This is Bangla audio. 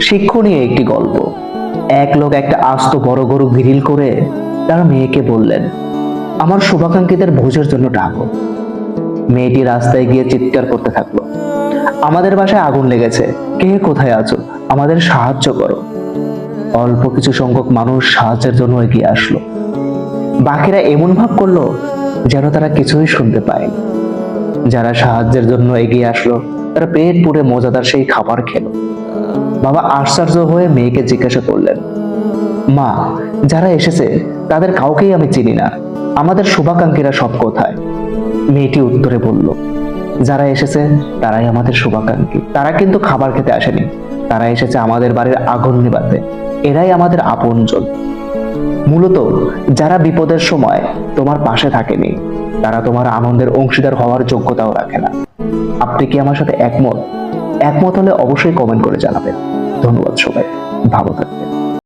শিক্ষণীয় একটি গল্প। এক লোক একটা আস্ত বড় গরু গ্রিল করে তার মেয়েকে বললেন, আমার শুভাকাঙ্ক্ষীদের ভোজের জন্য ডাকো। মেয়েটি রাস্তায় গিয়ে চিৎকার করতে থাকলো, আমাদের বাসায় আগুন লেগেছে, কে কোথায় আছো, আমাদের সাহায্য করো। অল্প কিছু সংখ্যক মানুষ সাহায্যের জন্য এগিয়ে আসলো। বাকিরা এমন ভাব করলো যেন তারা কিছুই শুনতে পায়নি। যারা সাহায্যের জন্য এগিয়ে আসলো তারা পেট পুড়ে মজাদার সেই খাবার খেলো। বাবা আশ্চর্য হয়ে মেয়েকে জিজ্ঞাসা করলেন, মা, যারা এসেছে তাদের কাউকেই আমি চিনি না, আমাদের শুভাকাঙ্ক্ষীরা সব কোথায়? মেয়েটি উত্তরে বলল, যারা এসেছে তারাই আমাদের শুভাকাঙ্ক্ষী। তারা কিন্তু খাবার খেতে আসেনি, তারা এসেছে আমাদের বাড়ির আগুন নিভাতে। এরাই আমাদের আপনজন। মূলত যারা বিপদের সময় তোমার পাশে থাকেনি, তারা তোমার আনন্দের অংশীদার হওয়ার যোগ্যতাও রাখে না। আপনি কি আমার সাথে একমত? একমত হলে অবশ্যই কমেন্ট করে জানাবেন। ধন্যবাদ সবাই, ভালো থাকবেন।